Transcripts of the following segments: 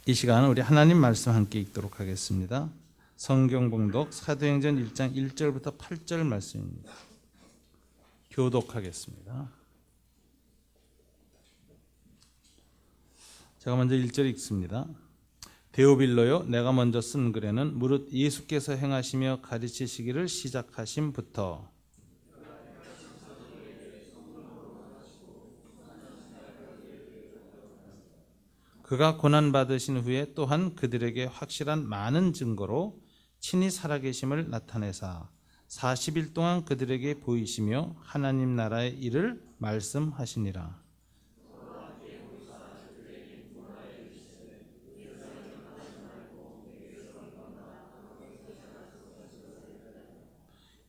이 시간은 우리 하나님 말씀 함께 읽도록 하겠습니다. 성경 봉독 사도행전 1장 1절부터 8절 말씀입니다. 교독하겠습니다. 제가 먼저 1절 읽습니다. 데오빌로요, 내가 먼저 쓴 글에는 무릇 예수께서 행하시며 가르치시기를 시작하심부터 그가 고난받으신 후에 또한 그들에게 확실한 많은 증거로 친히 살아계심을 나타내사 40일 동안 그들에게 보이시며 하나님 나라의 일을 말씀하시니라.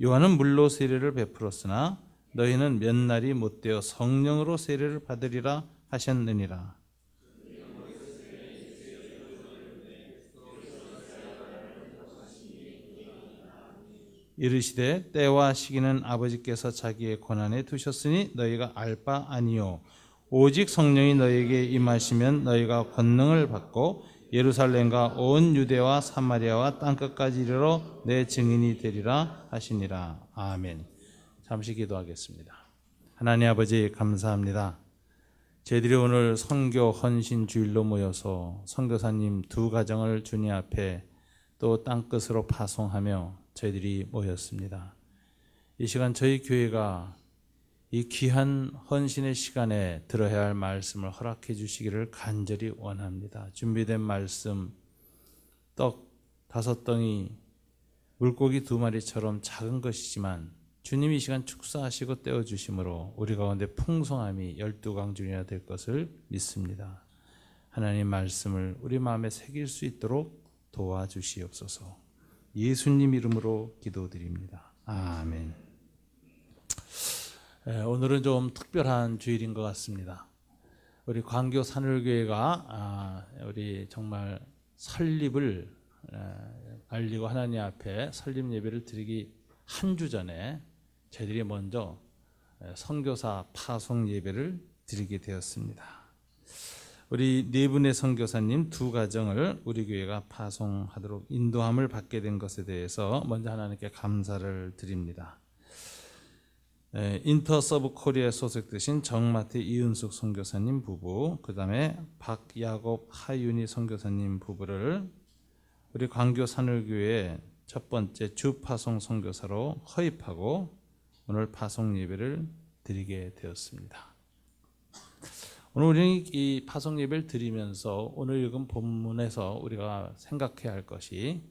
요한은 물로 세례를 베풀었으나 너희는 몇 날이 못되어 성령으로 세례를 받으리라 하셨느니라. 이르시되 때와 시기는 아버지께서 자기의 권한에 두셨으니 너희가 알 바 아니요 오직 성령이 너희에게 임하시면 너희가 권능을 받고 예루살렘과 온 유대와 사마리아와 땅끝까지 이르러 내 증인이 되리라 하시니라. 아멘. 잠시 기도하겠습니다. 하나님 아버지 감사합니다. 저희들이 오늘 선교 헌신 주일로 모여서 선교사님 두 가정을 주님 앞에 또 땅끝으로 파송하며 저희들이 모였습니다. 이 시간 저희 교회가 이 귀한 헌신의 시간에 들어야 할 말씀을 허락해 주시기를 간절히 원합니다. 준비된 말씀, 떡 5덩이, 물고기 2마리처럼 작은 것이지만 주님이 이 시간 축사하시고 떼어주심으로 우리 가운데 풍성함이 12강준이나 될 것을 믿습니다. 하나님 말씀을 우리 마음에 새길 수 있도록 도와주시옵소서. 예수님 이름으로 기도드립니다. 아멘. 오늘은 좀 특별한 주일인 것 같습니다. 우리 광교 산울교회가 우리 정말 설립을 알리고 하나님 앞에 설립 예배를 드리기 한 주 전에 저희들이 먼저 선교사 파송 예배를 드리게 되었습니다. 우리 4분의 선교사님 2가정을 우리 교회가 파송하도록 인도함을 받게 된 것에 대해서 먼저 하나님께 감사를 드립니다. 인터서브 코리아에 소속되신 정마태 이은숙 선교사님 부부, 그 다음에 박야곱 하윤희 선교사님 부부를 우리 광교 산울교회 첫 번째 주파송 선교사로 허입하고 오늘 파송 예배를 드리게 되었습니다. 오늘 우리는 이 파송 예배를 드리면서 오늘 읽은 본문에서 우리가 생각해야 할 것이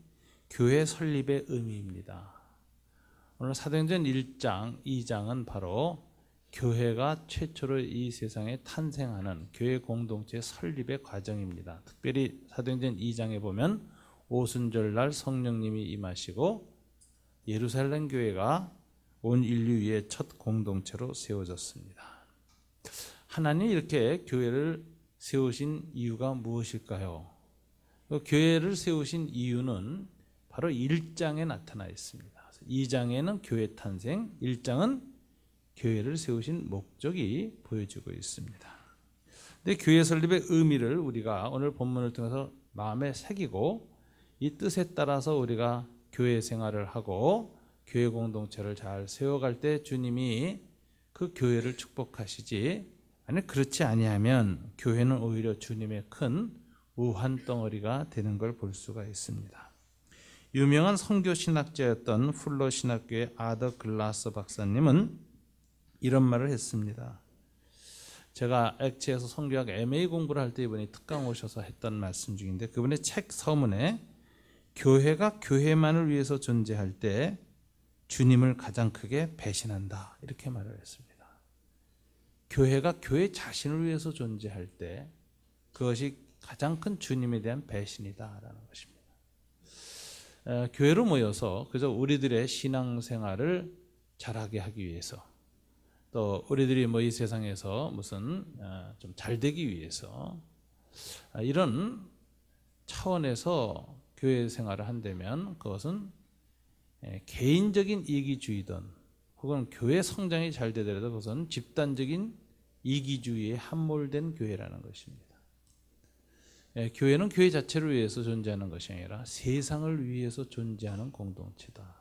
교회 설립의 의미입니다. 오늘 사도행전 1장, 2장은 바로 교회가 최초로 이 세상에 탄생하는 교회 공동체 설립의 과정입니다. 특별히 사도행전 2장에 보면 오순절날 성령님이 임하시고 예루살렘 교회가 온 인류 위에 첫 공동체로 세워졌습니다. 하나님이 이렇게 교회를 세우신 이유가 무엇일까요? 교회를 세우신 이유는 바로 1장에 나타나 있습니다. 2장에는 교회 탄생, 1장은 교회를 세우신 목적이 보여지고 있습니다. 근데 교회 설립의 의미를 우리가 오늘 본문을 통해서 마음에 새기고 이 뜻에 따라서 우리가 교회 생활을 하고 교회 공동체를 잘 세워갈 때 주님이 그 교회를 축복하시지, 아니 그렇지 아니하면 교회는 오히려 주님의 큰 우환 덩어리가 되는 걸 볼 수가 있습니다. 유명한 선교 신학자였던 풀러 신학교의 아더 글라스 박사님은 이런 말을 했습니다. 제가 액체에서 선교학 MA 공부를 할 때 이분이 특강 오셔서 했던 말씀 중인데, 그분의 책 서문에 교회가 교회만을 위해서 존재할 때 주님을 가장 크게 배신한다, 이렇게 말을 했습니다. 교회가 교회 자신을 위해서 존재할 때 그것이 가장 큰 주님에 대한 배신이다라는 것입니다. 교회로 모여서 그저 우리들의 신앙생활을 잘하게 하기 위해서, 또 우리들이 이 세상에서 무슨 좀 잘되기 위해서 이런 차원에서 교회 생활을 한다면 그것은 개인적인 이기주의든 혹은 교회 성장이 잘 되더라도 그것은 집단적인 이기주의에 함몰된 교회라는 것입니다. 교회는 교회 자체를 위해서 존재하는 것이 아니라 세상을 위해서 존재하는 공동체다.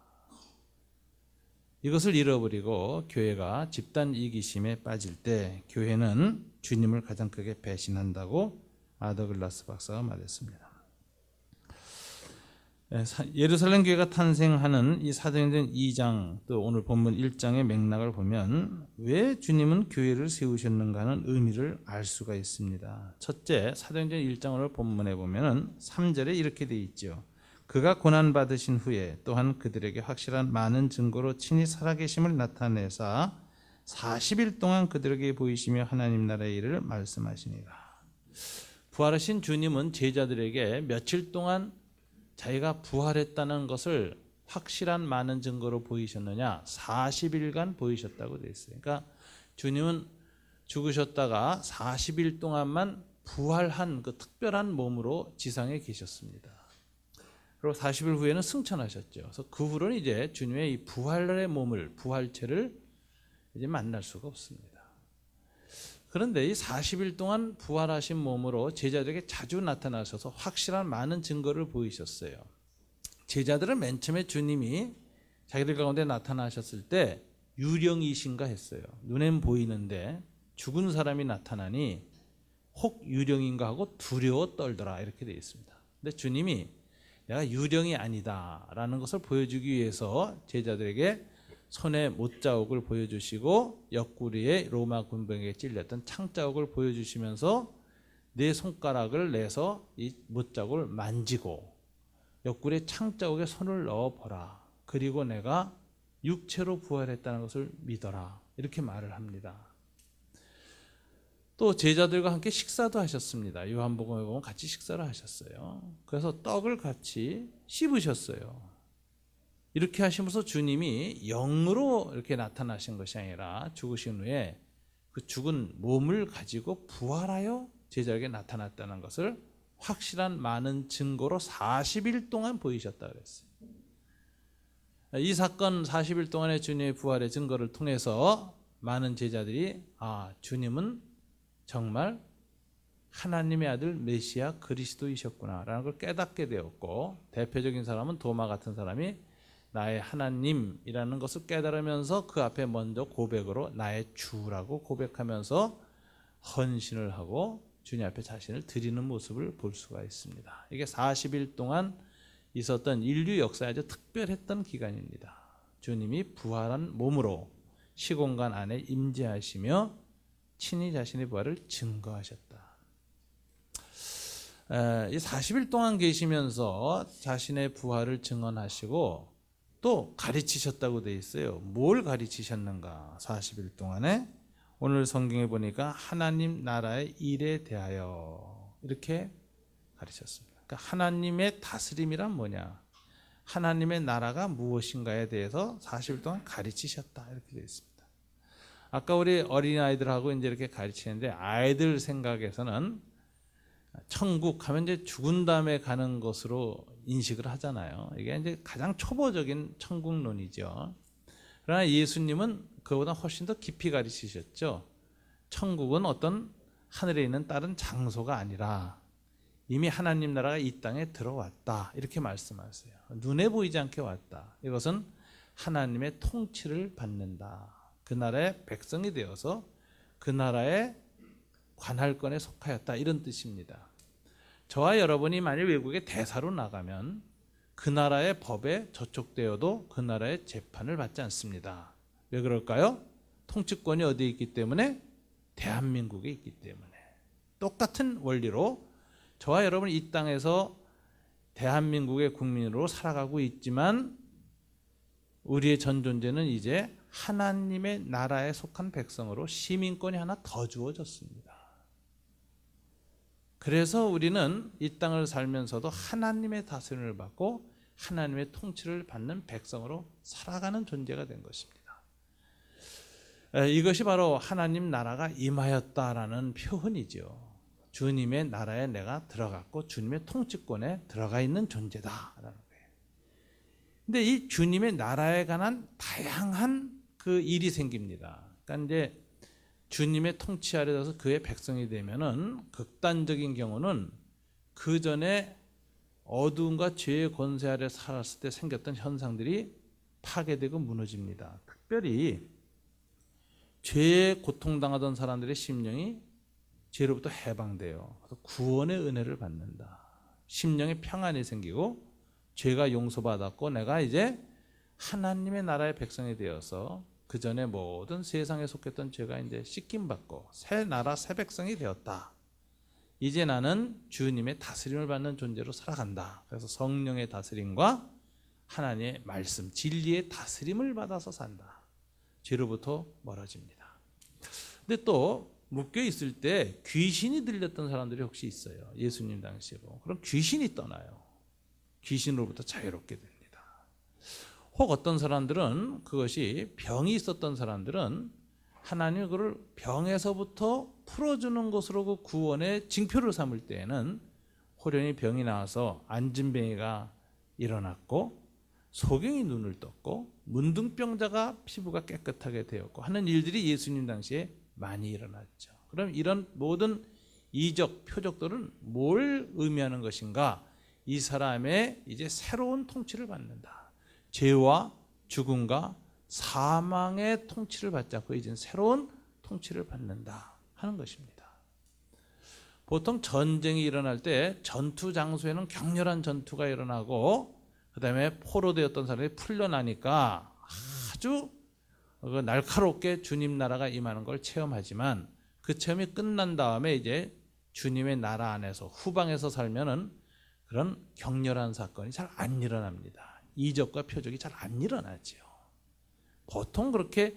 이것을 잃어버리고 교회가 집단 이기심에 빠질 때 교회는 주님을 가장 크게 배신한다고 아더글라스 박사가 말했습니다. 예루살렘 교회가 탄생하는 이 사도행전 2장 또 오늘 본문 1장의 맥락을 보면 왜 주님은 교회를 세우셨는가 하는 의미를 알 수가 있습니다. 첫째, 사도행전 1장을 본문에 보면 3절에 이렇게 되어 있죠. 그가 고난받으신 후에 또한 그들에게 확실한 많은 증거로 친히 살아계심을 나타내사 40일 동안 그들에게 보이시며 하나님 나라의 일을 말씀하시니라. 부활하신 주님은 제자들에게 며칠 동안 자기가 부활했다는 것을 확실한 많은 증거로 보이셨느냐? 40일간 보이셨다고 되어 있어요. 그러니까 주님은 죽으셨다가 40일 동안만 부활한 그 특별한 몸으로 지상에 계셨습니다. 그리고 40일 후에는 승천하셨죠. 그래서 그 후로는 이제 주님의 이 부활의 몸을, 부활체를 이제 만날 수가 없습니다. 그런데 이 40일 동안 부활하신 몸으로 제자들에게 자주 나타나셔서 확실한 많은 증거를 보이셨어요. 제자들은 맨 처음에 주님이 자기들 가운데 나타나셨을 때 유령이신가 했어요. 눈엔 보이는데 죽은 사람이 나타나니 혹 유령인가 하고 두려워 떨더라 이렇게 되어 있습니다. 근데 주님이 내가 유령이 아니다라는 것을 보여주기 위해서 제자들에게 손에 못자국을 보여주시고 옆구리에 로마 군병에게 찔렸던 창자국을 보여주시면서 내 손가락을 내서 이 못자국을 만지고 옆구리에 창자국에 손을 넣어보라. 그리고 내가 육체로 부활했다는 것을 믿어라. 이렇게 말을 합니다. 또 제자들과 함께 식사도 하셨습니다. 요한복음에 보면 같이 식사를 하셨어요. 그래서 떡을 같이 씹으셨어요. 이렇게 하시면서 주님이 영으로 이렇게 나타나신 것이 아니라 죽으신 후에 그 죽은 몸을 가지고 부활하여 제자에게 나타났다는 것을 확실한 많은 증거로 40일 동안 보이셨다 그랬어요. 이 사건 40일 동안의 주님의 부활의 증거를 통해서 많은 제자들이 주님은 정말 하나님의 아들 메시아 그리스도이셨구나라는 걸 깨닫게 되었고, 대표적인 사람은 도마 같은 사람이 나의 하나님이라는 것을 깨달으면서 그 앞에 먼저 고백으로 나의 주라고 고백하면서 헌신을 하고 주님 앞에 자신을 드리는 모습을 볼 수가 있습니다. 이게 40일 동안 있었던 인류 역사에 아주 특별했던 기간입니다. 주님이 부활한 몸으로 시공간 안에 임재하시며 친히 자신의 부활을 증거하셨다. 이 40일 동안 계시면서 자신의 부활을 증언하시고 또 가르치셨다고 되어 있어요. 뭘 가르치셨는가? 40일 동안에 오늘 성경에 보니까 하나님 나라의 일에 대하여 이렇게 가르쳤습니다. 그러니까 하나님의 다스림이란 뭐냐? 하나님의 나라가 무엇인가에 대해서 40일 동안 가르치셨다 이렇게 되어 있습니다. 아까 우리 어린아이들하고 이제 이렇게 가르치는데 아이들 생각에서는 천국 하면 이제 죽은 다음에 가는 것으로 인식을 하잖아요. 이게 이제 가장 초보적인 천국론이죠. 그러나 예수님은 그보다 훨씬 더 깊이 가르치셨죠. 천국은 어떤 하늘에 있는 다른 장소가 아니라 이미 하나님 나라가 이 땅에 들어왔다 이렇게 말씀하세요. 눈에 보이지 않게 왔다. 이것은 하나님의 통치를 받는다. 그 나라의 백성이 되어서 그 나라의 관할권에 속하였다 이런 뜻입니다. 저와 여러분이 만일 외국에 대사로 나가면 그 나라의 법에 저촉되어도 그 나라의 재판을 받지 않습니다. 왜 그럴까요? 통치권이 어디에 있기 때문에? 대한민국에 있기 때문에. 똑같은 원리로 저와 여러분이 이 땅에서 대한민국의 국민으로 살아가고 있지만 우리의 전 존재는 이제 하나님의 나라에 속한 백성으로 시민권이 하나 더 주어졌습니다. 그래서 우리는 이 땅을 살면서도 하나님의 다스림을 받고 하나님의 통치를 받는 백성으로 살아가는 존재가 된 것입니다. 이것이 바로 하나님 나라가 임하였다라는 표현이죠. 주님의 나라에 내가 들어갔고 주님의 통치권에 들어가 있는 존재다라는 거예요. 근데 이 주님의 나라에 관한 다양한 그 일이 생깁니다. 그러니까 이제 주님의 통치 아래서 그의 백성이 되면은 극단적인 경우는 그 전에 어두움과 죄의 권세 아래 살았을 때 생겼던 현상들이 파괴되고 무너집니다. 특별히 죄에 고통당하던 사람들의 심령이 죄로부터 해방돼요. 그래서 구원의 은혜를 받는다. 심령에 평안이 생기고 죄가 용서받았고 내가 이제 하나님의 나라의 백성이 되어서 그 전에 모든 세상에 속했던 죄가 이제 씻김받고 새 나라 새 백성이 되었다. 이제 나는 주님의 다스림을 받는 존재로 살아간다. 그래서 성령의 다스림과 하나님의 말씀, 진리의 다스림을 받아서 산다. 죄로부터 멀어집니다. 근데 또 묶여 있을 때 귀신이 들렸던 사람들이 혹시 있어요. 예수님 당시로. 그럼 귀신이 떠나요. 귀신으로부터 자유롭게 됩니다. 혹 어떤 사람들은 그것이 병이 있었던 사람들은 하나님이 그걸 병에서부터 풀어주는 것으로 그 구원의 징표를 삼을 때에는 호련히 병이 나와서 안진뱅이가 일어났고 소경이 눈을 떴고 문둥병자가 피부가 깨끗하게 되었고 하는 일들이 예수님 당시에 많이 일어났죠. 그럼 이런 모든 이적, 표적들은 뭘 의미하는 것인가? 이 사람의 이제 새로운 통치를 받는다. 죄와 죽음과 사망의 통치를 받지 않고 이제 새로운 통치를 받는다 하는 것입니다. 보통 전쟁이 일어날 때 전투 장소에는 격렬한 전투가 일어나고 그 다음에 포로되었던 사람이 풀려나니까 아주 날카롭게 주님 나라가 임하는 걸 체험하지만 그 체험이 끝난 다음에 이제 주님의 나라 안에서 후방에서 살면은 그런 격렬한 사건이 잘 안 일어납니다. 이적과 표적이 잘 안 일어나죠. 보통 그렇게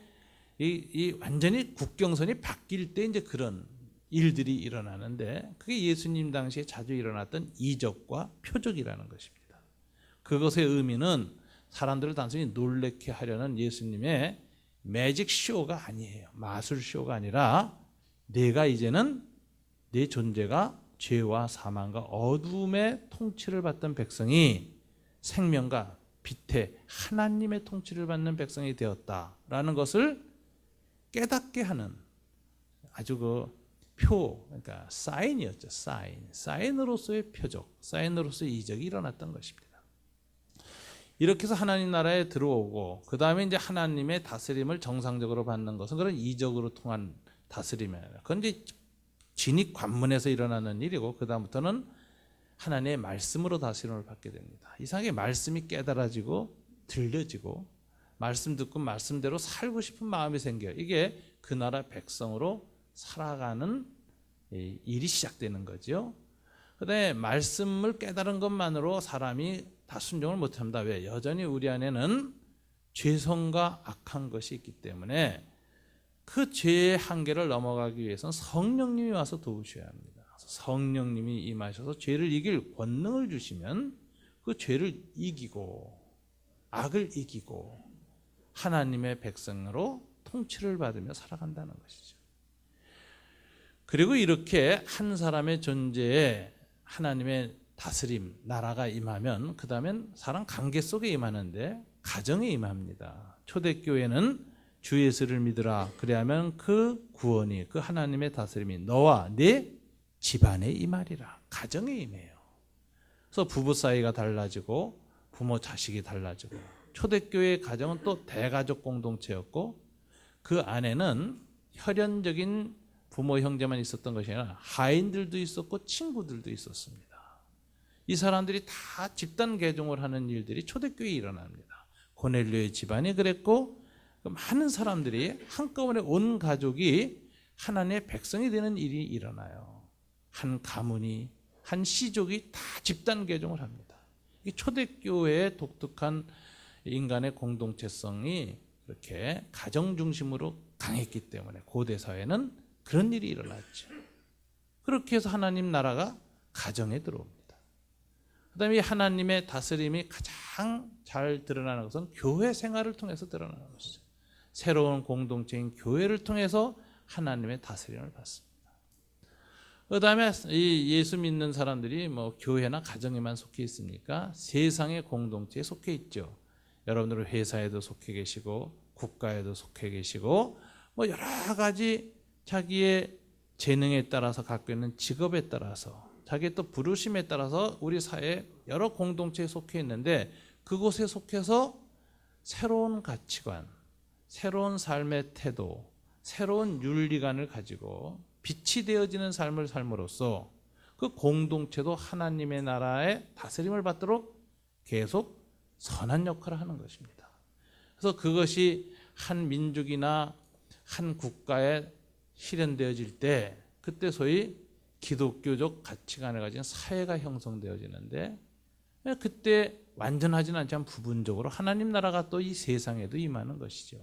이 완전히 국경선이 바뀔 때 이제 그런 일들이 일어나는데 그게 예수님 당시에 자주 일어났던 이적과 표적이라는 것입니다. 그것의 의미는 사람들을 단순히 놀래게 하려는 예수님의 매직 쇼가 아니에요. 마술 쇼가 아니라 내가 이제는 내 존재가 죄와 사망과 어두움의 통치를 받던 백성이 생명과 빛의 하나님의 통치를 받는 백성이 되었다라는 것을 깨닫게 하는 아주 그러니까 사인이었죠. 사인으로서의 표적, 사인으로서의 이적이 일어났던 것입니다. 이렇게 해서 하나님 나라에 들어오고 그 다음에 이제 하나님의 다스림을 정상적으로 받는 것은 그런 이적으로 통한 다스림이에요. 그건 이제 진입 관문에서 일어나는 일이고 그 다음부터는 하나님의 말씀으로 다스림을 받게 됩니다. 이상하게 말씀이 깨달아지고 들려지고 말씀 듣고 말씀대로 살고 싶은 마음이 생겨요. 이게 그 나라 백성으로 살아가는 일이 시작되는 거죠. 그다음에 말씀을 깨달은 것만으로 사람이 다 순종을 못합니다. 왜? 여전히 우리 안에는 죄성과 악한 것이 있기 때문에 그 죄의 한계를 넘어가기 위해서는 성령님이 와서 도우셔야 합니다. 성령님이 임하셔서 죄를 이길 권능을 주시면 그 죄를 이기고 악을 이기고 하나님의 백성으로 통치를 받으며 살아간다는 것이죠. 그리고 이렇게 한 사람의 존재에 하나님의 다스림, 나라가 임하면 그 다음엔 사람 관계 속에 임하는데 가정에 임합니다. 초대교회는 주 예수를 믿으라 그래야면 그 구원이 그 하나님의 다스림이 너와 네 집안에 임하리라. 가정에 임해요. 그래서 부부 사이가 달라지고 부모 자식이 달라지고 초대교회의 가정은 또 대가족 공동체였고 그 안에는 혈연적인 부모 형제만 있었던 것이 아니라 하인들도 있었고 친구들도 있었습니다. 이 사람들이 다 집단 개종을 하는 일들이 초대교회에 일어납니다. 고넬료의 집안이 그랬고 많은 사람들이 한꺼번에 온 가족이 하나님의 백성이 되는 일이 일어나요. 한 가문이 한 시족이 다 집단 개종을 합니다. 이 초대교회의 독특한 인간의 공동체성이 이렇게 가정 중심으로 강했기 때문에 고대 사회는 그런 일이 일어났죠. 그렇게 해서 하나님 나라가 가정에 들어옵니다. 그 다음에 하나님의 다스림이 가장 잘 드러나는 것은 교회 생활을 통해서 드러나는 것이죠. 새로운 공동체인 교회를 통해서 하나님의 다스림을 받습니다. 그 다음에 이 예수 믿는 사람들이 뭐 교회나 가정에만 속해 있습니까? 세상의 공동체에 속해 있죠. 여러분들은 회사에도 속해 계시고 국가에도 속해 계시고 뭐 여러 가지 자기의 재능에 따라서 갖고 있는 직업에 따라서 자기의 또 부르심에 따라서 우리 사회에 여러 공동체에 속해 있는데 그곳에 속해서 새로운 가치관, 새로운 삶의 태도, 새로운 윤리관을 가지고 빛이 되어지는 삶을 삶으로써 그 공동체도 하나님의 나라의 다스림을 받도록 계속 선한 역할을 하는 것입니다. 그래서 그것이 한 민족이나 한 국가에 실현되어질 때 그때 소위 기독교적 가치관을 가진 사회가 형성되어지는데 그때 완전하지는 않지만 부분적으로 하나님 나라가 또 이 세상에도 임하는 것이죠.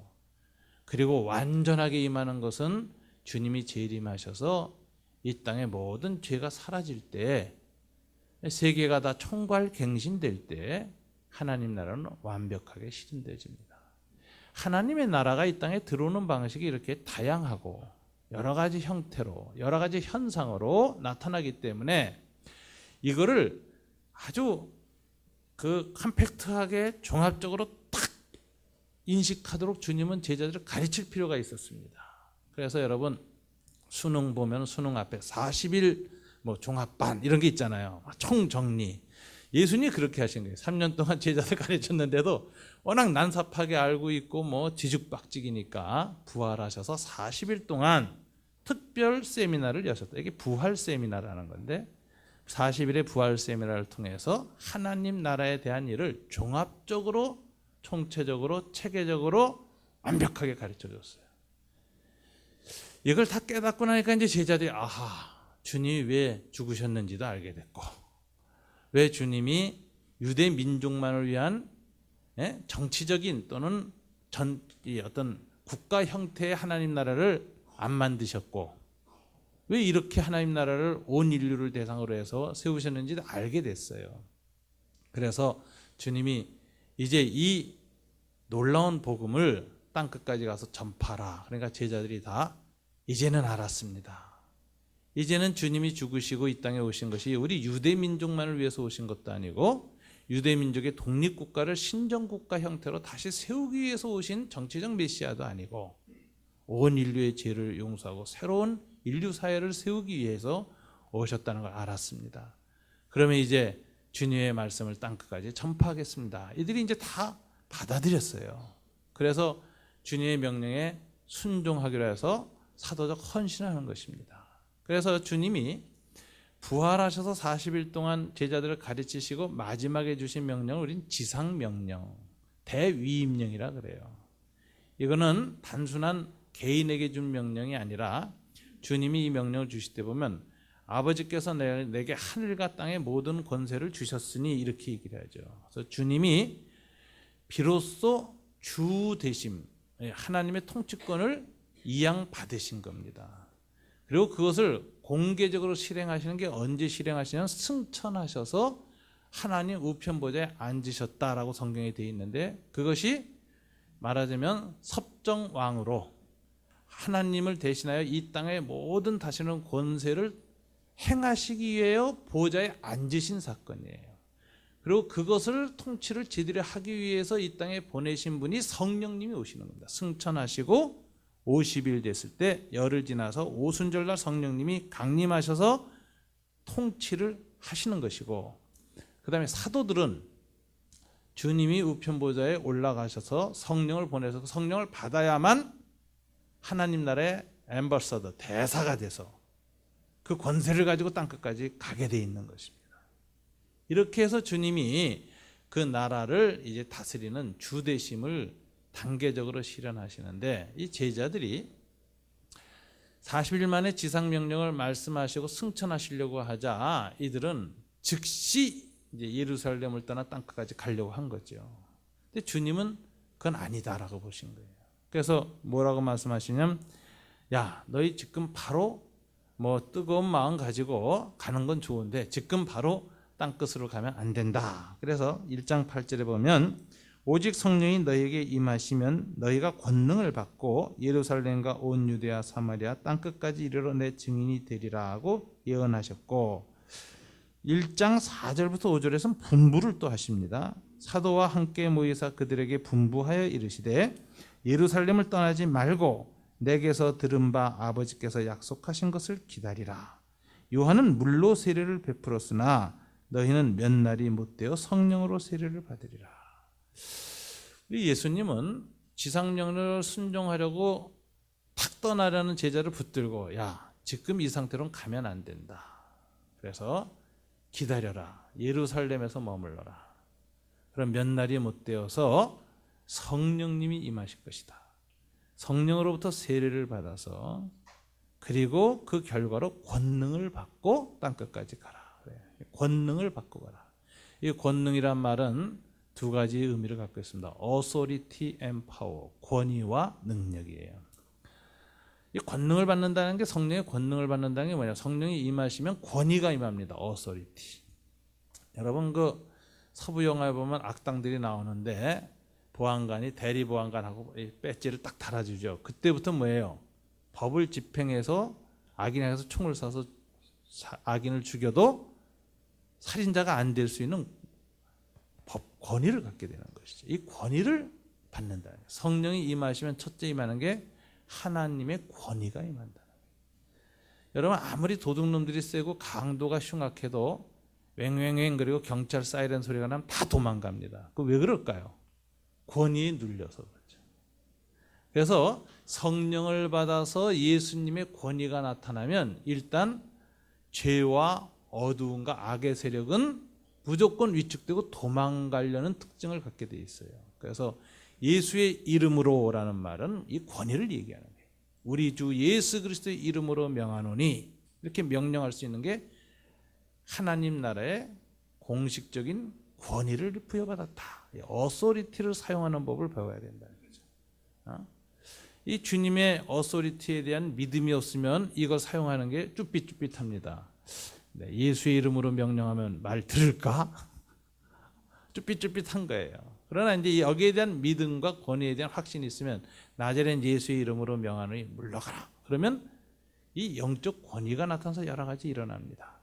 그리고 완전하게 임하는 것은 주님이 재림하셔서 이 땅의 모든 죄가 사라질 때 세계가 다 총괄갱신될 때 하나님 나라는 완벽하게 실현되어집니다. 하나님의 나라가 이 땅에 들어오는 방식이 이렇게 다양하고 여러 가지 형태로 여러 가지 현상으로 나타나기 때문에 이거를 아주 컴팩트하게 종합적으로 딱 인식하도록 주님은 제자들을 가르칠 필요가 있었습니다. 그래서 여러분 수능 보면 수능 앞에 40일 종합반 이런 게 있잖아요. 총정리. 예수님이 그렇게 하신 거예요. 3년 동안 제자들 가르쳤는데도 워낙 난삽하게 알고 있고 뒤죽박죽이니까 부활하셔서 40일 동안 특별 세미나를 여셨다. 이게 부활 세미나라는 건데 40일의 부활 세미나를 통해서 하나님 나라에 대한 일을 종합적으로 총체적으로 체계적으로 완벽하게 가르쳐 줬어요. 이걸 다 깨닫고 나니까 이제 제자들이 주님이 왜 죽으셨는지도 알게 됐고 왜 주님이 유대 민족만을 위한 정치적인 또는 어떤 국가 형태의 하나님 나라를 안 만드셨고 왜 이렇게 하나님 나라를 온 인류를 대상으로 해서 세우셨는지도 알게 됐어요. 그래서 주님이 이제 이 놀라운 복음을 땅끝까지 가서 전파하라. 그러니까 제자들이 다 이제는 알았습니다. 이제는 주님이 죽으시고 이 땅에 오신 것이 우리 유대 민족만을 위해서 오신 것도 아니고 유대 민족의 독립국가를 신정국가 형태로 다시 세우기 위해서 오신 정치적 메시아도 아니고 온 인류의 죄를 용서하고 새로운 인류 사회를 세우기 위해서 오셨다는 걸 알았습니다. 그러면 이제 주님의 말씀을 땅끝까지 전파하겠습니다. 이들이 이제 다 받아들였어요. 그래서 주님의 명령에 순종하기로 해서 사도적 헌신을 하는 것입니다. 그래서 주님이 부활하셔서 40일 동안 제자들을 가르치시고 마지막에 주신 명령을 우린 지상명령, 대위임령이라 그래요. 이거는 단순한 개인에게 준 명령이 아니라 주님이 이 명령을 주실 때 보면 아버지께서 내게 하늘과 땅의 모든 권세를 주셨으니 이렇게 얘기를 하죠. 그래서 주님이 비로소 주 되심, 하나님의 통치권을 이양받으신 겁니다. 그리고 그것을 공개적으로 실행하시는 게 언제 실행하시냐면 승천하셔서 하나님 우편 보좌에 앉으셨다라고 성경에 되어 있는데 그것이 말하자면 섭정왕으로 하나님을 대신하여 이 땅의 모든 다스리는 권세를 행하시기 위해 보좌에 앉으신 사건이에요. 그리고 그것을 통치를 제대로 하기 위해서 이 땅에 보내신 분이 성령님이 오시는 겁니다. 승천하시고 50일 됐을 때 열흘 지나서 오순절날 성령님이 강림하셔서 통치를 하시는 것이고 그 다음에 사도들은 주님이 우편보좌에 올라가셔서 성령을 보내서 성령을 받아야만 하나님 나라의 앰버서더 대사가 돼서 그 권세를 가지고 땅끝까지 가게 돼 있는 것입니다. 이렇게 해서 주님이 그 나라를 이제 다스리는 주대심을 단계적으로 실현하시는데 이 제자들이 40일 만에 지상명령을 말씀하시고 승천하시려고 하자 이들은 즉시 이제 예루살렘을 떠나 땅끝까지 가려고 한 거죠. 근데 주님은 그건 아니다라고 보신 거예요. 그래서 뭐라고 말씀하시냐면 야 너희 지금 바로 뜨거운 마음 가지고 가는 건 좋은데 지금 바로 땅끝으로 가면 안 된다. 그래서 1장 8절에 보면 오직 성령이 너희에게 임하시면 너희가 권능을 받고 예루살렘과 온 유대와 사마리아 땅끝까지 이르러 내 증인이 되리라 하고 예언하셨고 1장 4절부터 5절에서는 분부를 또 하십니다. 사도와 함께 모이사 그들에게 분부하여 이르시되 예루살렘을 떠나지 말고 내게서 들은 바 아버지께서 약속하신 것을 기다리라. 요한은 물로 세례를 베풀었으나 너희는 몇 날이 못되어 성령으로 세례를 받으리라. 우리 예수님은 지상령을 순종하려고 탁 떠나려는 제자를 붙들고 야, 지금 이 상태로는 가면 안 된다. 그래서 기다려라. 예루살렘에서 머물러라. 그럼 몇 날이 못되어서 성령님이 임하실 것이다. 성령으로부터 세례를 받아서 그리고 그 결과로 권능을 받고 땅끝까지 가라. 권능을 받고 가라. 이 권능이란 말은 두 가지 의미를 갖고 있습니다. authority and power, 권위와 능력이에요. 이 권능을 받는다는 게 성령의 권능을 받는다는 게 뭐냐? 성령이 임하시면 권위가 임합니다. authority. 여러분 그 서부 영화에 보면 악당들이 나오는데 보안관이 대리 보안관하고 배지를 딱 달아주죠. 그때부터 뭐예요? 법을 집행해서 악인에 가서 총을 쏴서 악인을 죽여도 살인자가 안 될 수 있는 법 권위를 갖게 되는 것이죠. 이 권위를 받는다. 성령이 임하시면 첫째 임하는 게 하나님의 권위가 임한다는 거예요. 여러분 아무리 도둑놈들이 세고 강도가 흉악해도 왱왱왱 그리고 경찰 사이렌 소리가 나면 다 도망갑니다. 그 왜 그럴까요? 권위에 눌려서 그렇죠. 그래서 성령을 받아서 예수님의 권위가 나타나면 일단 죄와 어두움과 악의 세력은 무조건 위축되고 도망가려는 특징을 갖게 돼 있어요. 그래서 예수의 이름으로라는 말은 이 권위를 얘기하는 거예요. 우리 주 예수 그리스도의 이름으로 명하노니 이렇게 명령할 수 있는 게 하나님 나라의 공식적인 권위를 부여받았다. 어소리티를 사용하는 법을 배워야 된다는 거죠. 이 주님의 어소리티에 대한 믿음이 없으면 이걸 사용하는 게 쭈삣쭈삣합니다. 네, 예수의 이름으로 명령하면 말 들을까? 쭈삣쭈삣한 거예요. 그러나 이제 여기에 대한 믿음과 권위에 대한 확신이 있으면 나자렛 예수의 이름으로 명하노니 물러가라. 그러면 이 영적 권위가 나타나서 여러 가지 일어납니다.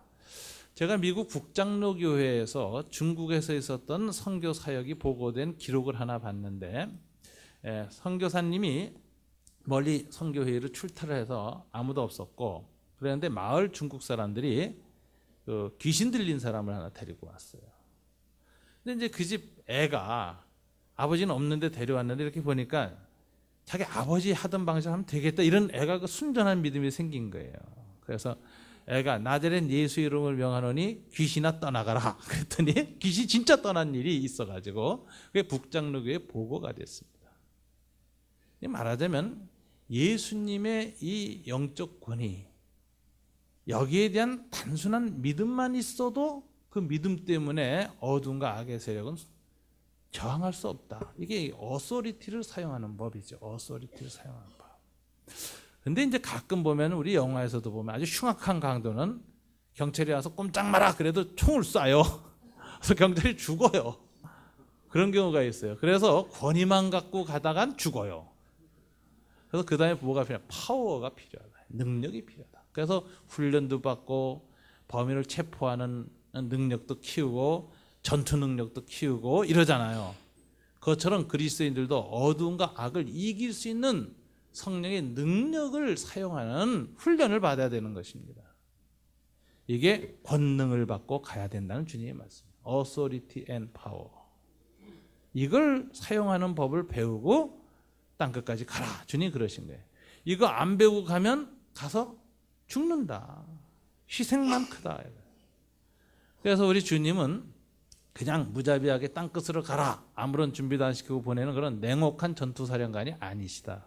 제가 미국 북장로교회에서 중국에서 있었던 선교 사역이 보고된 기록을 하나 봤는데 선교사님이 멀리 선교회의를 출타를 해서 아무도 없었고 그랬는데 마을 중국 사람들이 그 귀신 들린 사람을 하나 데리고 왔어요. 근데 이제 그 집 애가 아버지는 없는데 데려왔는데 이렇게 보니까 자기 아버지 하던 방식으로 하면 되겠다 이런 애가 그 순전한 믿음이 생긴 거예요. 그래서 애가 나자렛 예수 이름을 명하노니 귀신아 떠나가라 그랬더니 귀신이 진짜 떠난 일이 있어가지고 그게 북장로교에 보고가 됐습니다. 말하자면 예수님의 이 영적 권위 여기에 대한 단순한 믿음만 있어도 그 믿음 때문에 어둠과 악의 세력은 저항할 수 없다. 이게 어소리티를 사용하는 법이죠. 어소리티를 사용하는 법. 근데 이제 가끔 보면 우리 영화에서도 보면 아주 흉악한 강도는 경찰이 와서 꼼짝 마라 그래도 총을 쏴요. 그래서 경찰이 죽어요. 그런 경우가 있어요. 그래서 권위만 갖고 가다간 죽어요. 그래서 그 다음에 뭐가 필요하다? 파워가 필요하다. 능력이 필요하다. 그래서 훈련도 받고 범인을 체포하는 능력도 키우고 전투 능력도 키우고 이러잖아요. 그것처럼 그리스도인들도 어두움과 악을 이길 수 있는 성령의 능력을 사용하는 훈련을 받아야 되는 것입니다. 이게 권능을 받고 가야 된다는 주님의 말씀입니다. Authority and power. 이걸 사용하는 법을 배우고 땅끝까지 가라. 주님이 그러신 거예요. 이거 안 배우고 가면 가서 죽는다. 희생만 크다. 그래서 우리 주님은 그냥 무자비하게 땅끝으로 가라. 아무런 준비도 안 시키고 보내는 그런 냉혹한 전투사령관이 아니시다.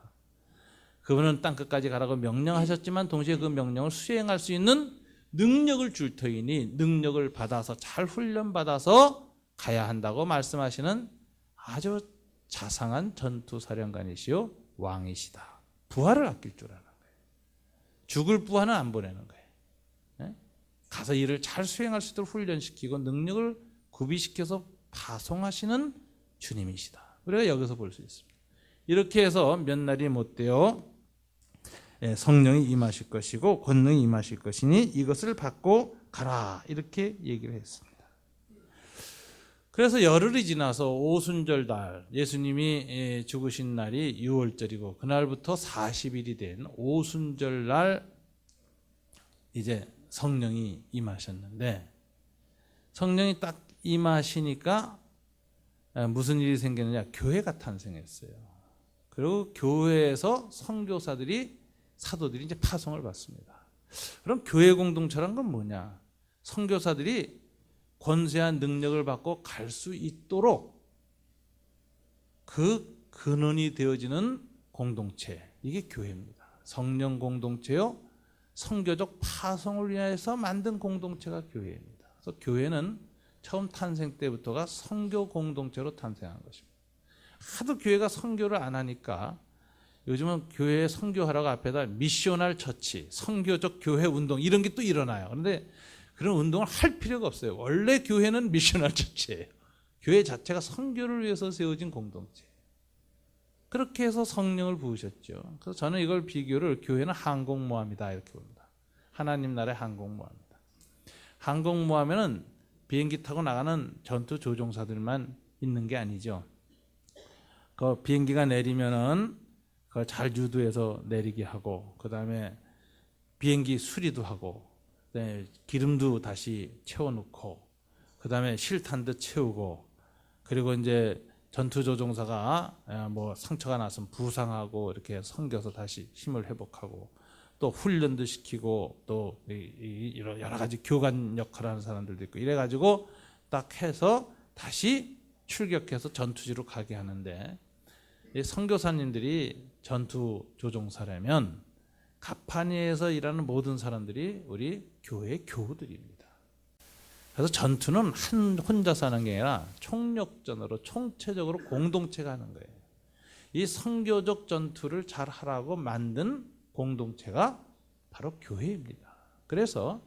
그분은 땅끝까지 가라고 명령하셨지만 동시에 그 명령을 수행할 수 있는 능력을 줄 터이니 능력을 받아서 잘 훈련받아서 가야 한다고 말씀하시는 아주 자상한 전투사령관이시요 왕이시다. 부하를 아낄 줄 아는 거예요. 죽을 부하는 안 보내는 거예요. 가서 일을 잘 수행할 수 있도록 훈련시키고 능력을 구비시켜서 파송하시는 주님이시다. 우리가 여기서 볼 수 있습니다. 이렇게 해서 몇 날이 못되어 성령이 임하실 것이고 권능이 임하실 것이니 이것을 받고 가라 이렇게 얘기를 했습니다. 그래서 열흘이 지나서 오순절날 예수님이 죽으신 날이 6월절이고 그날부터 40일이 된 오순절날 이제 성령이 임하셨는데 성령이 딱 임하시니까 무슨 일이 생기느냐? 교회가 탄생했어요. 그리고 교회에서 선교사들이 사도들이 이제 파송을 받습니다. 그럼 교회 공동체란 건 뭐냐? 선교사들이 권세한 능력을 받고 갈 수 있도록 그 근원이 되어지는 공동체, 이게 교회입니다. 성령 공동체요, 선교적 파송을 위해서 만든 공동체가 교회입니다. 그래서 교회는 처음 탄생 때부터가 선교 공동체로 탄생한 것입니다. 하도 교회가 선교를 안 하니까 요즘은 교회에 선교하라고 앞에다 미셔널 처치, 선교적 교회 운동 이런 게 또 일어나요. 그런데 그런 운동을 할 필요가 없어요. 원래 교회는 미셔널 처치예요. 교회 자체가 선교를 위해서 세워진 공동체. 그렇게 해서 성령을 부으셨죠. 그래서 저는 이걸 비교를 교회는 항공모함이다 이렇게 봅니다. 하나님 나라의 항공모함이다. 항공모함에는 비행기 타고 나가는 전투 조종사들만 있는 게 아니죠. 그 비행기가 내리면은 그걸 잘 유도해서 내리게 하고, 그 다음에 비행기 수리도 하고, 그다음에 기름도 다시 채워놓고, 그 다음에 실탄도 채우고, 그리고 이제 전투 조종사가 뭐 상처가 났으면 부상하고 이렇게 섬겨서 다시 힘을 회복하고, 또 훈련도 시키고, 또 여러 가지 교관 역할을 하는 사람들도 있고, 이래가지고 딱 해서 다시 출격해서 전투지로 가게 하는데, 이 선교사님들이 전투 조종사라면 가파니에서 일하는 모든 사람들이 우리 교회의 교우들입니다. 그래서 전투는 혼자서 하는 게 아니라 총력전으로 총체적으로 공동체가 하는 거예요. 이 선교적 전투를 잘 하라고 만든 공동체가 바로 교회입니다. 그래서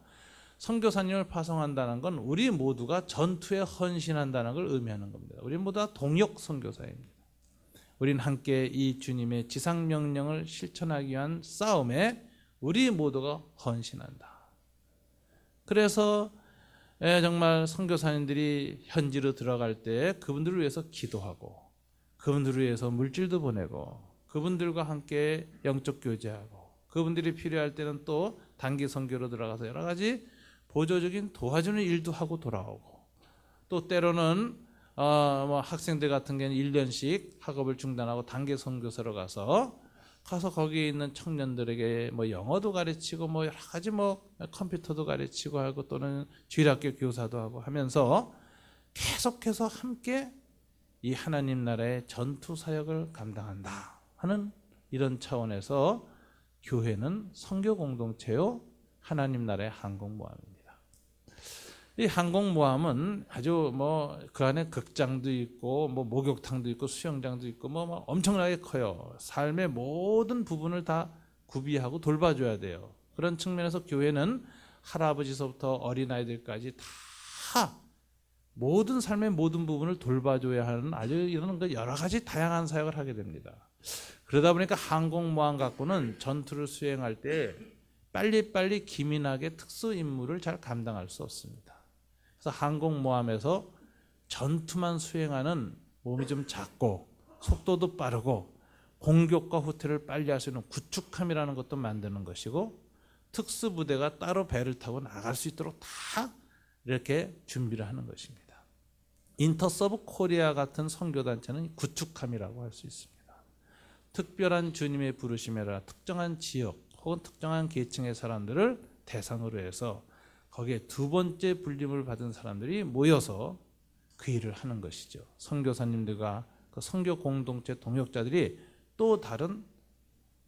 선교사님을 파송한다는 건 우리 모두가 전투에 헌신한다는 걸 의미하는 겁니다. 우리 모두 다 동역 선교사입니다. 우리는 함께 이 주님의 지상명령을 실천하기 위한 싸움에 우리 모두가 헌신한다. 그래서 정말 선교사님들이 현지로 들어갈 때 그분들을 위해서 기도하고, 그분들을 위해서 물질도 보내고, 그분들과 함께 영적 교제하고, 그분들이 필요할 때는 또 단기 선교로 들어가서 여러 가지 보조적인 도와주는 일도 하고 돌아오고, 또 때로는 뭐 학생들 같은 경우는 1년씩 학업을 중단하고 단기 선교사로 가서 거기에 있는 청년들에게 뭐 영어도 가르치고 뭐 여러 가지 뭐 컴퓨터도 가르치고 하고, 또는 주일학교 교사도 하고 하면서 계속해서 함께 이 하나님 나라의 전투 사역을 감당한다 하는 이런 차원에서 교회는 선교 공동체요, 하나님 나라의 항공모함입니다. 이 항공모함은 아주 뭐 그 안에 극장도 있고 뭐 목욕탕도 있고 수영장도 있고 뭐 엄청나게 커요. 삶의 모든 부분을 다 구비하고 돌봐줘야 돼요. 그런 측면에서 교회는 할아버지서부터 어린아이들까지 다 모든 삶의 모든 부분을 돌봐줘야 하는 아주 이런 여러 가지 다양한 사역을 하게 됩니다. 그러다 보니까 항공모함 갖고는 전투를 수행할 때 빨리빨리 기민하게 특수 임무를 잘 감당할 수 없습니다. 그래서 항공모함에서 전투만 수행하는, 몸이 좀 작고 속도도 빠르고 공격과 후퇴를 빨리 할 수 있는 구축함이라는 것도 만드는 것이고, 특수부대가 따로 배를 타고 나갈 수 있도록 다 이렇게 준비를 하는 것입니다. 인터서브 코리아 같은 선교단체는 구축함이라고 할 수 있습니다. 특별한 주님의 부르심에 따라 특정한 지역 혹은 특정한 계층의 사람들을 대상으로 해서 거기에 두 번째 불림을 받은 사람들이 모여서 그 일을 하는 것이죠. 선교사님들과 그 선교 공동체 동역자들이 또 다른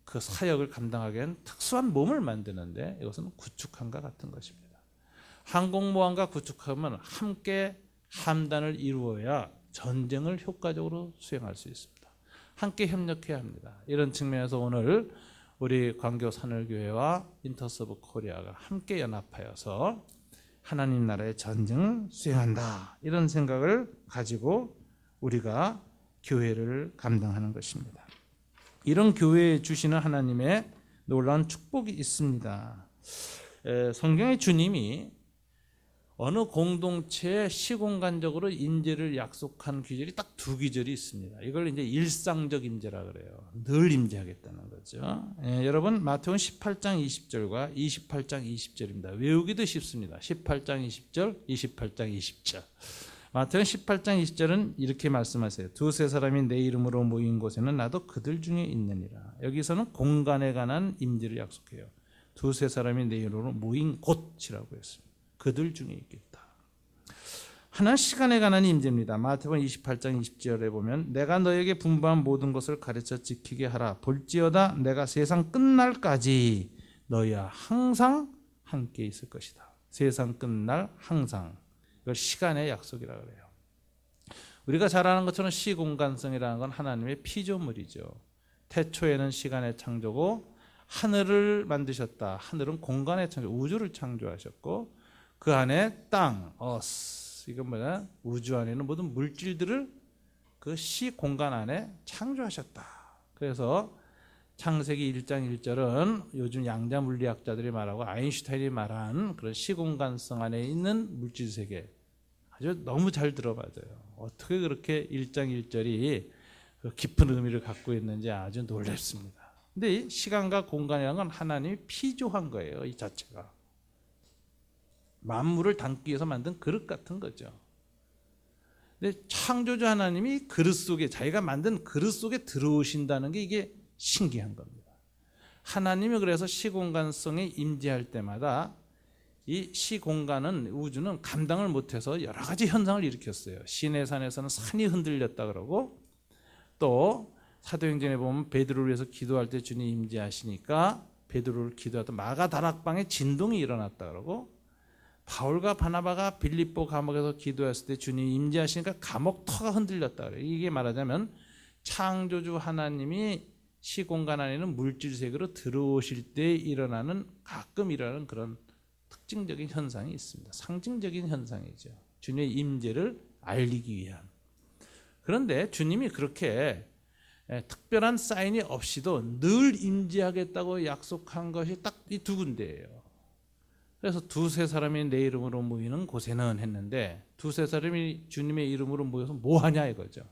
그 사역을 감당하기 위한 특수한 몸을 만드는데, 이것은 구축함과 같은 것입니다. 항공모함과 구축함은 함께 함단을 이루어야 전쟁을 효과적으로 수행할 수 있습니다. 함께 협력해야 합니다. 이런 측면에서 오늘 우리 광교 산울교회와 인터서브 코리아가 함께 연합하여서 하나님 나라의 전쟁을 수행한다, 이런 생각을 가지고 우리가 교회를 감당하는 것입니다. 이런 교회에 주시는 하나님의 놀라운 축복이 있습니다. 성경의 주님이 어느 공동체에 시공간적으로 임재를 약속한 규절이 딱 두 규절이 있습니다. 이걸 이제 일상적 임재라 그래요. 늘 임재하겠다는 거죠. 여러분 마태복음 18장 20절과 28장 20절입니다. 외우기도 쉽습니다. 18장 20절, 28장 20절. 마태복음 18장 20절은 이렇게 말씀하세요. 두세 사람이 내 이름으로 모인 곳에는 나도 그들 중에 있느니라. 여기서는 공간에 관한 임재를 약속해요. 두세 사람이 내 이름으로 모인 곳이라고 했습니다. 그들 중에 있겠다. 하나는 시간에 관한 임재입니다. 마태복음 28장 20절에 보면 내가 너에게 분부한 모든 것을 가르쳐 지키게 하라. 볼지어다 내가 세상 끝날까지 너희와 항상 함께 있을 것이다. 세상 끝날 항상. 이걸 시간의 약속이라고 그래요. 우리가 잘 아는 것처럼 시공간성이라는 건 하나님의 피조물이죠. 태초에는 시간의 창조고 하늘을 만드셨다. 하늘은 공간의 창조, 우주를 창조하셨고 그 안에 땅, 이건 뭐냐? 우주 안에 있는 모든 물질들을 그 시공간 안에 창조하셨다. 그래서 창세기 1장 1절은 요즘 양자 물리학자들이 말하고 아인슈타인이 말한 그런 시공간성 안에 있는 물질 세계 아주 너무 잘 들어맞아요. 어떻게 그렇게 1장 1절이 깊은 의미를 갖고 있는지 아주 놀랍습니다. 근데 이 시간과 공간이라는 건 하나님이 피조한 거예요. 이 자체가. 만물을 담기 위해서 만든 그릇 같은 거죠. 근데 창조주 하나님이 그릇 속에 자기가 만든 그릇 속에 들어오신다는 게 이게 신기한 겁니다. 하나님이 그래서 시공간성에 임재할 때마다 이 시공간은 우주는 감당을 못해서 여러 가지 현상을 일으켰어요. 시내산에서는 산이 흔들렸다 그러고 또 사도행전에 보면 베드로를 위해서 기도할 때 주님 임재하시니까 베드로를 기도하던 마가 다락방에 진동이 일어났다 그러고 바울과 바나바가 빌립보 감옥에서 기도했을 때 주님 임재하시니까 감옥 터가 흔들렸다 그래요. 이게 말하자면 창조주 하나님이 시공간 안에는 물질 세계로 들어오실 때 일어나는 가끔 일어나는 그런 특징적인 현상이 있습니다. 상징적인 현상이죠. 주님의 임재를 알리기 위한. 그런데 주님이 그렇게 특별한 사인이 없이도 늘 임재하겠다고 약속한 것이 딱 이 두 군데예요. 그래서 두세 사람이 내 이름으로 모이는 곳에는 했는데 두세 사람이 주님의 이름으로 모여서 뭐 하냐 이거죠.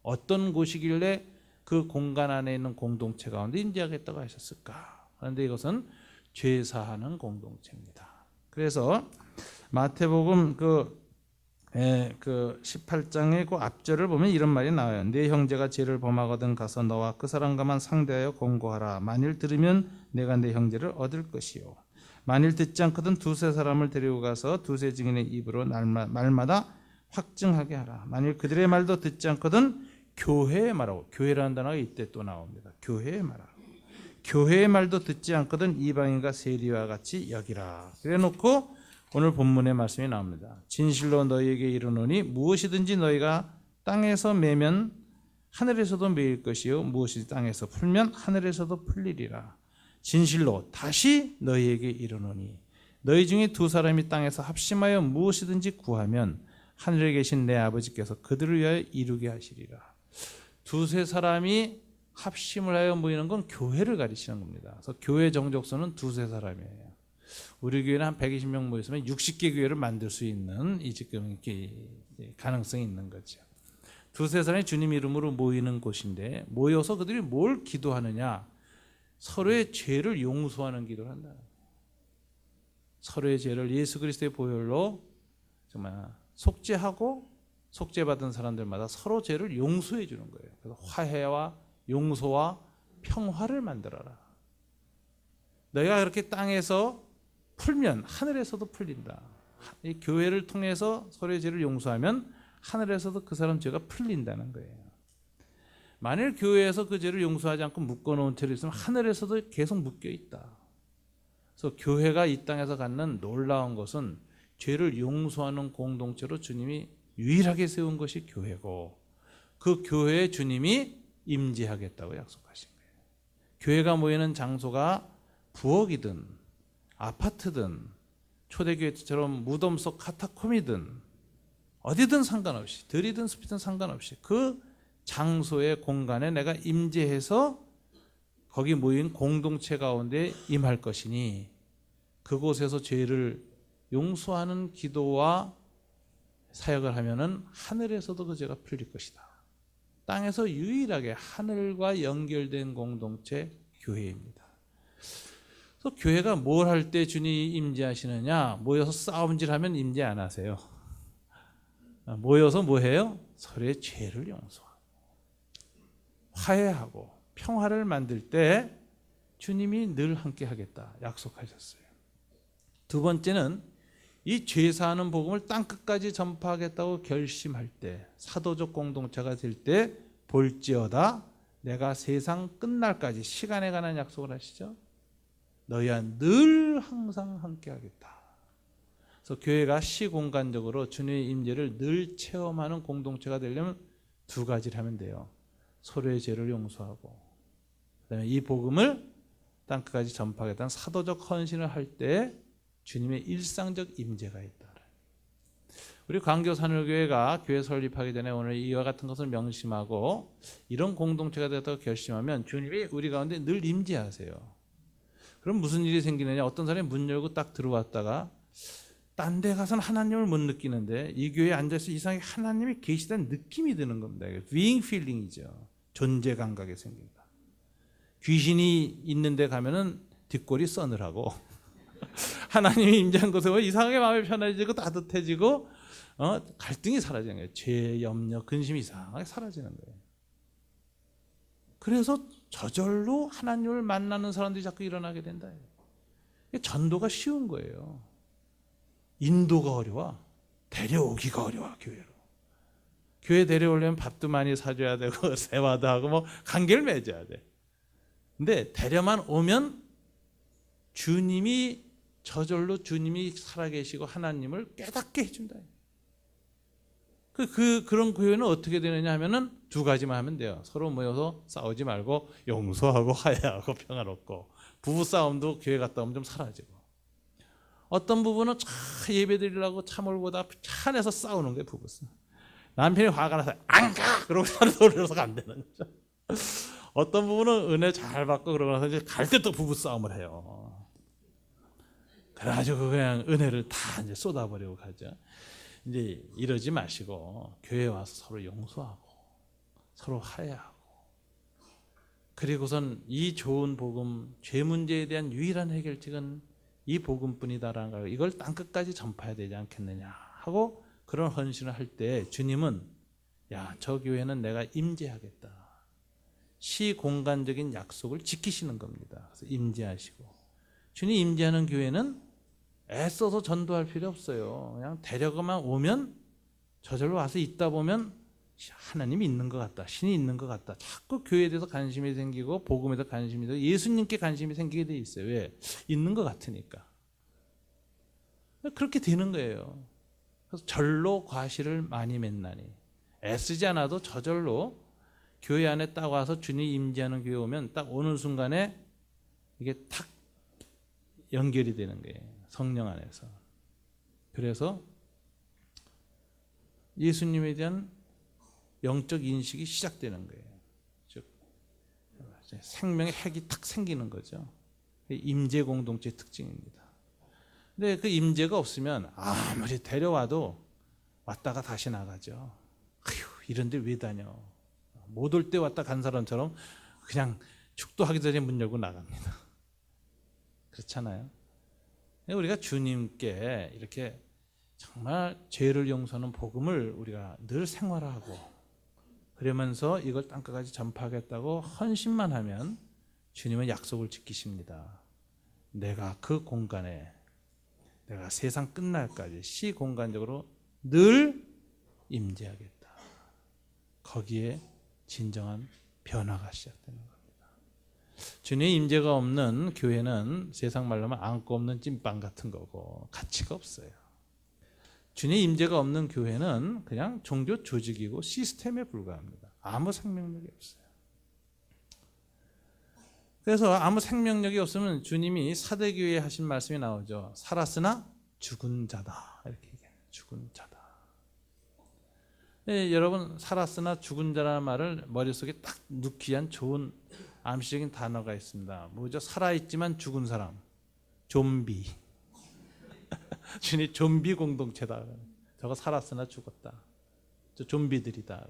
어떤 곳이길래 그 공간 안에 있는 공동체 가운데 임재하겠다고 하셨을까? 그런데 이것은 죄사하는 공동체입니다. 그래서 마태복음 그 18장의 그 앞절을 보면 이런 말이 나와요. 내 형제가 죄를 범하거든 가서 너와 그 사람과만 상대하여 공고하라. 만일 들으면 내가 내 형제를 얻을 것이요. 만일 듣지 않거든 두세 사람을 데리고 가서 두세 증인의 입으로 말마다 확증하게 하라. 만일 그들의 말도 듣지 않거든 교회의 말하고, 교회라는 단어가 이때 또 나옵니다. 교회의 말하라. 교회의 말도 듣지 않거든 이방인과 세리와 같이 여기라. 그래 놓고 오늘 본문의 말씀이 나옵니다. 진실로 너희에게 이르노니 무엇이든지 너희가 땅에서 매면 하늘에서도 매일 것이요 무엇이 땅에서 풀면 하늘에서도 풀리리라. 진실로 다시 너희에게 이르노니 너희 중에 두 사람이 땅에서 합심하여 무엇이든지 구하면 하늘에 계신 내 아버지께서 그들을 위하여 이루게 하시리라. 두세 사람이 합심을 하여 모이는 건 교회를 가리키는 겁니다. 그래서 교회 정족수는 두세 사람이에요. 우리 교회는 한 120명 모였으면 60개 교회를 만들 수 있는 이 지금 이렇게 가능성이 있는 거죠. 두세 사람이 주님 이름으로 모이는 곳인데 모여서 그들이 뭘 기도하느냐? 서로의 죄를 용서하는 기도를 한다. 서로의 죄를 예수 그리스도의 보혈로 정말 속죄하고 속죄받은 사람들마다 서로 죄를 용서해 주는 거예요. 그래서 화해와 용서와 평화를 만들어라. 너희가 그렇게 땅에서 풀면 하늘에서도 풀린다. 이 교회를 통해서 서로의 죄를 용서하면 하늘에서도 그 사람 죄가 풀린다는 거예요. 만일 교회에서 그 죄를 용서하지 않고 묶어놓은 죄를 있으면 하늘에서도 계속 묶여 있다. 그래서 교회가 이 땅에서 갖는 놀라운 것은 죄를 용서하는 공동체로 주님이 유일하게 세운 것이 교회고 그 교회에 주님이 임재하겠다고 약속하신 거예요. 교회가 모이는 장소가 부엌이든 아파트든 초대교회처럼 무덤 속 카타콤이든 어디든 상관없이 들이든 숲이든 상관없이 그 장소의 공간에 내가 임재해서 거기 모인 공동체 가운데 임할 것이니 그곳에서 죄를 용서하는 기도와 사역을 하면은 하늘에서도 그 죄가 풀릴 것이다. 땅에서 유일하게 하늘과 연결된 공동체 교회입니다. 그래서 교회가 뭘 할 때 주님이 임재하시느냐? 모여서 싸움질하면 임재 안 하세요. 모여서 뭐 해요? 서로의 죄를 용서하고 화해하고 평화를 만들 때 주님이 늘 함께 하겠다 약속하셨어요. 두 번째는 이 죄사하는 복음을 땅끝까지 전파하겠다고 결심할 때, 사도적 공동체가 될 때 볼지어다 내가 세상 끝날까지, 시간에 관한 약속을 하시죠. 너희와 늘 항상 함께 하겠다. 그래서 교회가 시공간적으로 주님의 임재를 늘 체험하는 공동체가 되려면 두 가지를 하면 돼요. 서로의 죄를 용서하고, 그다음에 이 복음을 땅끝까지 전파하겠다는 사도적 헌신을 할 때 주님의 일상적 임재가 있다. 우리 광교산울교회가 교회 설립하기 전에 오늘 이와 같은 것을 명심하고 이런 공동체가 되었다고 결심하면 주님이 우리 가운데 늘 임재하세요. 그럼 무슨 일이 생기느냐? 어떤 사람이 문 열고 딱 들어왔다가 딴 데 가서는 하나님을 못 느끼는데 이 교회에 앉아서 이상하게 하나님이 계시다는 느낌이 드는 겁니다. being feeling이죠. 존재 감각이 생긴다. 귀신이 있는 데 가면은 뒷골이 서늘하고 하나님이 임재한 곳에 이상하게 마음이 편해지고 따뜻해지고 갈등이 사라지는 거예요. 죄, 염려, 근심이 이상하게 사라지는 거예요. 그래서 저절로 하나님을 만나는 사람들이 자꾸 일어나게 된다. 전도가 쉬운 거예요. 인도가 어려워. 데려오기가 어려워. 교회로. 교회 데려오려면 밥도 많이 사줘야 되고 세화도 하고 뭐 관계를 맺어야 돼. 근데 데려만 오면 주님이 저절로 주님이 살아계시고 하나님을 깨닫게 해준다. 그런 교회는 어떻게 되느냐 하면은 두 가지만 하면 돼요. 서로 모여서 싸우지 말고 용서하고 화해하고 평화롭고, 부부 싸움도 교회 갔다 오면 좀 사라지고, 어떤 부부는 차 예배 드리려고 차 몰고 오다 차 안에서 싸우는 거예요. 부부 싸움. 남편이 화가 나서 안 가! 그러고 차를 돌려서 안 되는 거죠. 어떤 부부는 은혜 잘 받고 그러고 나서 이제 갈 때 또 부부 싸움을 해요. 그래가지고 그냥 은혜를 다 이제 쏟아버리고 가죠. 이제 이러지 마시고 교회 와서 서로 용서하고 서로 화해하고, 그리고선 이 좋은 복음, 죄 문제에 대한 유일한 해결책은 이 복음뿐이다라는 걸, 이걸 땅끝까지 전파해야 되지 않겠느냐 하고 그런 헌신을 할 때 주님은 야, 저 교회는 내가 임재하겠다. 시공간적인 약속을 지키시는 겁니다. 그래서 임재하시고, 주님 임재하는 교회는 애써서 전도할 필요 없어요. 그냥 데려가만 오면 저절로 와서 있다 보면 하나님이 있는 것 같다, 신이 있는 것 같다, 자꾸 교회에 대해서 관심이 생기고 복음에 대해서 관심이 생기고 예수님께 관심이 생기게 돼 있어요. 왜? 있는 것 같으니까. 그렇게 되는 거예요. 그래서 절로 과실을 많이 맺나니, 애쓰지 않아도 저절로 교회 안에 딱 와서 주님 임재하는 교회 오면 딱 오는 순간에 이게 탁 연결이 되는 거예요. 성령 안에서. 그래서 예수님에 대한 영적 인식이 시작되는 거예요. 즉 생명의 핵이 탁 생기는 거죠. 임재 공동체의 특징입니다. 근데 그 임재가 없으면 아무리 데려와도 왔다가 다시 나가죠. 아휴, 이런데 왜 다녀? 못 올 때 왔다 간 사람처럼 그냥 축도하기 전에 문 열고 나갑니다. 그렇잖아요. 우리가 주님께 이렇게 정말 죄를 용서하는 복음을 우리가 늘 생활하고 그러면서 이걸 땅끝까지 전파하겠다고 헌신만 하면 주님은 약속을 지키십니다. 내가 그 공간에, 내가 세상 끝날까지 시공간적으로 늘 임재하겠다. 거기에 진정한 변화가 시작되는 겁니다. 주님의 임재가 없는 교회는 세상 말로 하면 안고 없는 찐빵 같은 거고 가치가 없어요. 주님의 임재가 없는 교회는 그냥 종교 조직이고 시스템에 불과합니다. 아무 생명력이 없어요. 그래서 아무 생명력이 없으면 주님이 사대교회에 하신 말씀이 나오죠. 살았으나 죽은 자다, 이렇게 얘기해요. 죽은 자다. 네, 여러분, 살았으나 죽은 자라는 말을 머릿속에 딱 넣기 위한 좋은 암시적인 단어가 있습니다. 뭐죠? 살아있지만 죽은 사람, 좀비. 주님 좀비 공동체다. 저거 살았으나 죽었다. 저 좀비들이다.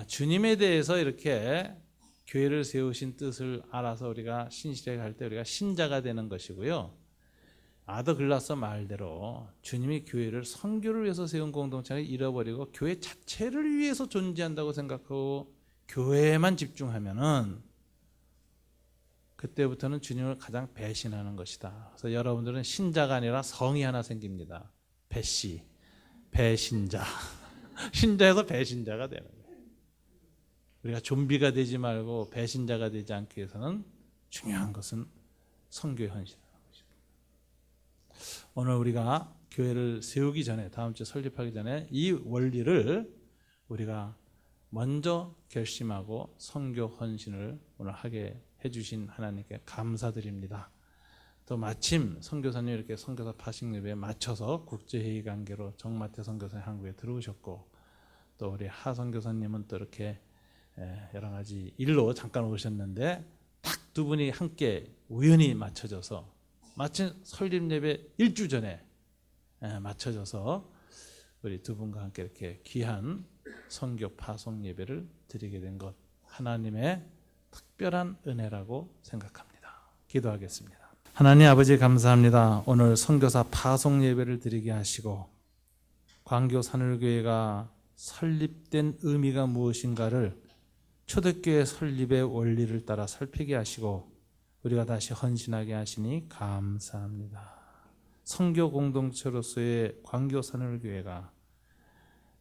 주님에 대해서 이렇게 교회를 세우신 뜻을 알아서 우리가 신실하게 할 때 우리가 신자가 되는 것이고요. 아더글라서 말대로 주님이 교회를 선교를 위해서 세운 공동체를 잃어버리고 교회 자체를 위해서 존재한다고 생각하고 교회에만 집중하면은 그때부터는 주님을 가장 배신하는 것이다. 그래서 여러분들은 신자가 아니라 성이 하나 생깁니다. 배씨, 배신자. 신자에서 배신자가 되는 거예요. 우리가 좀비가 되지 말고 배신자가 되지 않기 위해서는 중요한 것은 선교의 헌신이라는 것입니다. 오늘 우리가 교회를 세우기 전에, 다음 주에 설립하기 전에 이 원리를 우리가 먼저 결심하고 선교 헌신을 오늘 하게 해주신 하나님께 감사드립니다. 또 마침 선교사님 이렇게 선교사 파식 예배에 맞춰서 국제회의 관계로 정마태 선교사님 한국에 들어오셨고, 또 우리 하 선교사님은 또 이렇게 여러 가지 일로 잠깐 오셨는데 딱 두 분이 함께 우연히 맞춰져서 마침 설립 예배 일주 전에 맞춰져서 우리 두 분과 함께 이렇게 귀한 선교 파송 예배를 드리게 된 것, 하나님의 특별한 은혜라고 생각합니다. 기도하겠습니다. 하나님 아버지 감사합니다. 오늘 선교사 파송 예배를 드리게 하시고 광교 산울교회가 설립된 의미가 무엇인가를 초대교회 설립의 원리를 따라 살피게 하시고 우리가 다시 헌신하게 하시니 감사합니다. 선교 공동체로서의 광교 산울교회가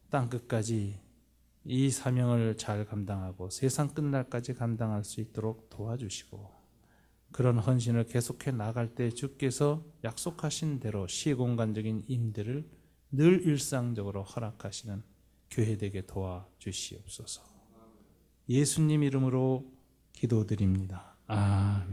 땅끝까지 이 사명을 잘 감당하고 세상 끝날까지 감당할 수 있도록 도와주시고, 그런 헌신을 계속해 나갈 때 주께서 약속하신 대로 시공간적인 임대를 늘 일상적으로 허락하시는 교회 되게 도와주시옵소서. 예수님 이름으로 기도드립니다. 아멘.